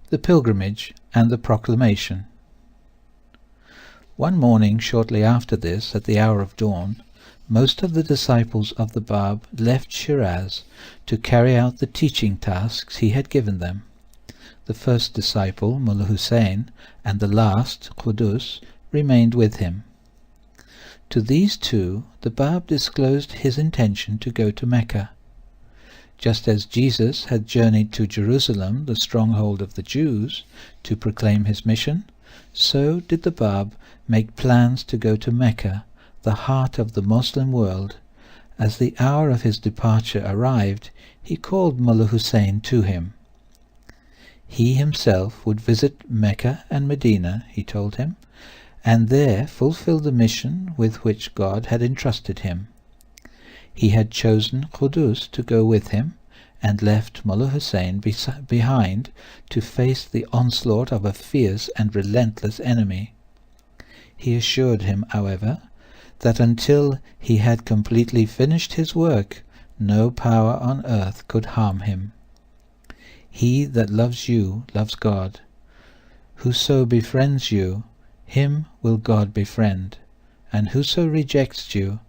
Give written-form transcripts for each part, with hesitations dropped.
The Pilgrimage and the Proclamation. One morning shortly after this, at the hour of dawn, most of the disciples of the Bab left Shiraz to carry out the teaching tasks he had given them. The first disciple, Mullah Hussein, and the last, Qudus, remained with him. To these two the Bab disclosed his intention to go to Mecca. Just as Jesus had journeyed to Jerusalem, the stronghold of the Jews, to proclaim his mission, so did the Bab make plans to go to Mecca, the heart of the Muslim world. As the hour of his departure arrived, he called Mullah Hussein to him. He himself would visit Mecca and Medina, he told him, and there fulfill the mission with which God had entrusted him. He had chosen Qudus to go with him, and left Mullah Hussein behind to face the onslaught of a fierce and relentless enemy. He assured him, however, that until he had completely finished his work, no power on earth could harm him. He that loves you loves God. Whoso befriends you, him will God befriend, and whoso rejects you,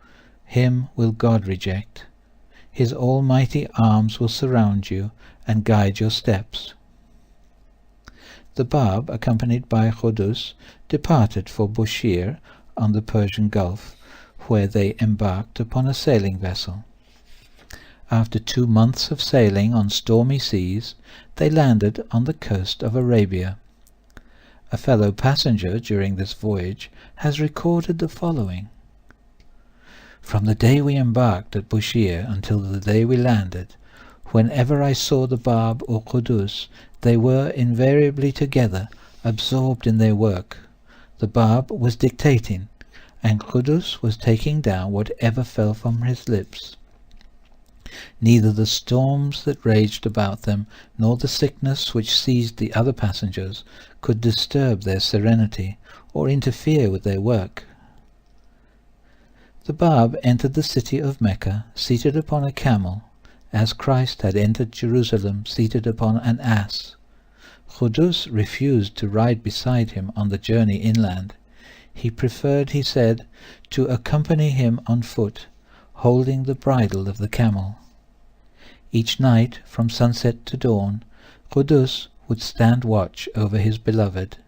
him will God reject. His almighty arms will surround you and guide your steps. The Bab, accompanied by Qudus, departed for Bushir on the Persian Gulf, where they embarked upon a sailing vessel. After 2 months of sailing on stormy seas, they landed on the coast of Arabia. A fellow passenger during this voyage has recorded the following. From the day we embarked at Bushir until the day we landed, whenever I saw the Bab or Qudus, they were invariably together, absorbed in their work. The Bab was dictating, and Qudus was taking down whatever fell from his lips. Neither the storms that raged about them, nor the sickness which seized the other passengers, could disturb their serenity, or interfere with their work. The Bab entered the city of Mecca seated upon a camel, as Christ had entered Jerusalem seated upon an ass. Qudus refused to ride beside him on the journey inland. He preferred, he said, to accompany him on foot, holding the bridle of the camel. Each night, from sunset to dawn, Qudus would stand watch over his beloved.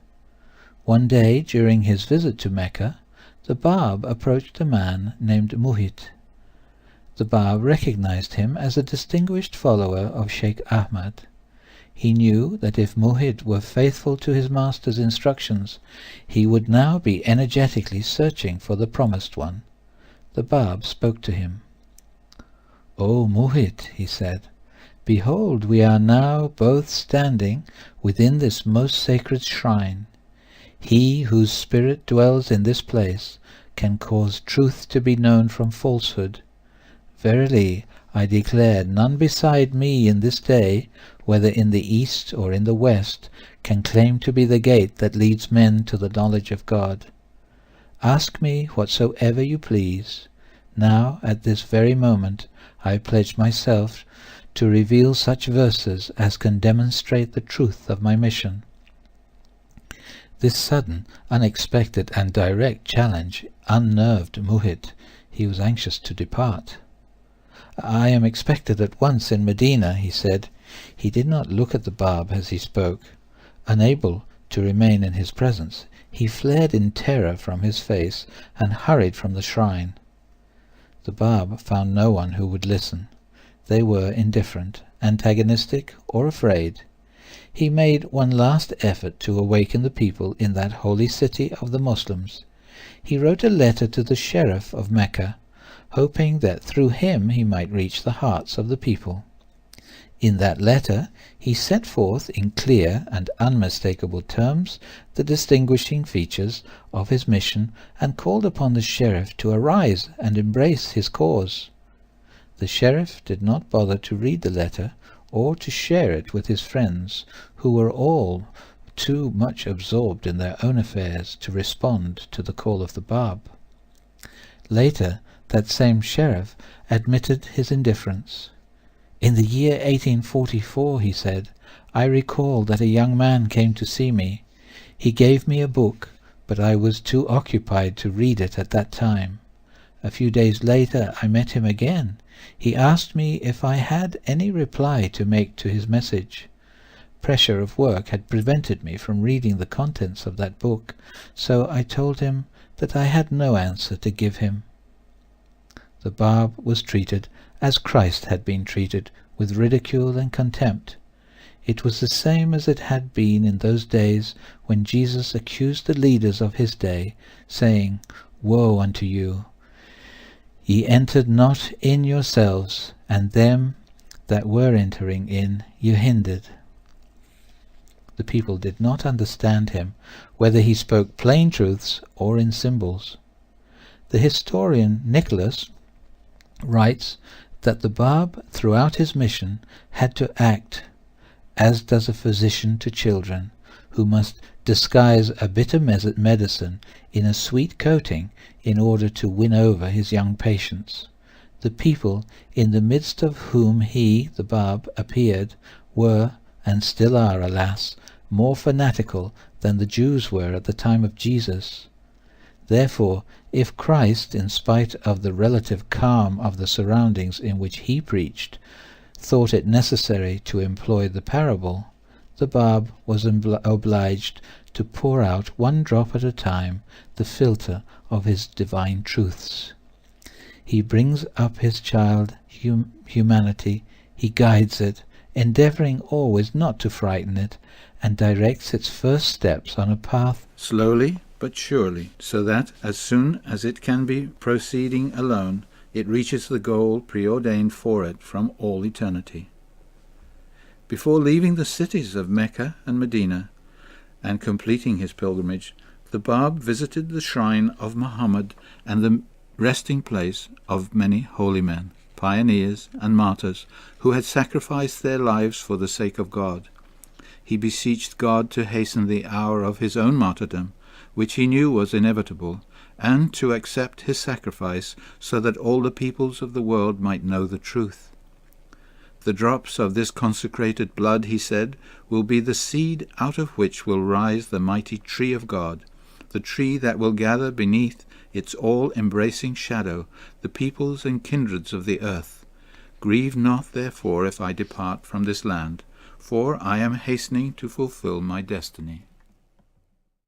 One day, during his visit to Mecca, the Bab approached a man named Muhit. The Bab recognized him as a distinguished follower of Sheikh Ahmad. He knew that if Muhit were faithful to his master's instructions, he would now be energetically searching for the Promised One. The Bab spoke to him. "O Muhit," he said, "behold, we are now both standing within this most sacred shrine. He whose spirit dwells in this place can cause truth to be known from falsehood. Verily, I declare, none beside me in this day, whether in the east or in the west, can claim to be the gate that leads men to the knowledge of God. Ask me whatsoever you please. Now, at this very moment, I pledge myself to reveal such verses as can demonstrate the truth of my mission." This sudden, unexpected, and direct challenge unnerved Muhit. He was anxious to depart. "I am expected at once in Medina," he said. He did not look at the Bab as he spoke. Unable to remain in his presence, he fled in terror from his face and hurried from the shrine. The Bab found no one who would listen. They were indifferent, antagonistic, or afraid. He made one last effort to awaken the people in that holy city of the Muslims. He wrote a letter to the sheriff of Mecca, hoping that through him he might reach the hearts of the people. In that letter he set forth in clear and unmistakable terms the distinguishing features of his mission, and called upon the sheriff to arise and embrace his cause. The sheriff did not bother to read the letter or to share it with his friends, who were all too much absorbed in their own affairs to respond to the call of the Bab. Later, that same sheriff admitted his indifference. In the year 1844, he said, I recall that a young man came to see me. He gave me a book, but I was too occupied to read it at that time. A few days later I met him again. He asked me if I had any reply to make to his message. Pressure of work had prevented me from reading the contents of that book, so I told him that I had no answer to give him. The Bab was treated as Christ had been treated, with ridicule and contempt. It was the same as it had been in those days when Jesus accused the leaders of his day, saying, Woe unto you! Ye entered not in yourselves, and them that were entering in you hindered. The people did not understand him, whether he spoke plain truths or in symbols. The historian Nicholas writes that the Bab throughout his mission had to act as does a physician to children, who must disguise a bitter medicine in a sweet coating in order to win over his young patients. The people in the midst of whom he, the Bab, appeared were, and still are, alas, more fanatical than the Jews were at the time of Jesus. Therefore, if Christ, in spite of the relative calm of the surroundings in which he preached, thought it necessary to employ the parable, the Bab was obliged to pour out one drop at a time the filter of his divine truths. He brings up his child humanity, he guides it, endeavouring always not to frighten it, and directs its first steps on a path slowly but surely, so that as soon as it can be proceeding alone, it reaches the goal preordained for it from all eternity. Before leaving the cities of Mecca and Medina, and completing his pilgrimage, the Bab visited the shrine of Muhammad and the resting place of many holy men, pioneers and martyrs, who had sacrificed their lives for the sake of God. He beseeched God to hasten the hour of his own martyrdom, which he knew was inevitable, and to accept his sacrifice so that all the peoples of the world might know the truth. The drops of this consecrated blood, he said, will be the seed out of which will rise the mighty tree of God, the tree that will gather beneath its all-embracing shadow the peoples and kindreds of the earth. Grieve not, therefore, if I depart from this land, for I am hastening to fulfill my destiny.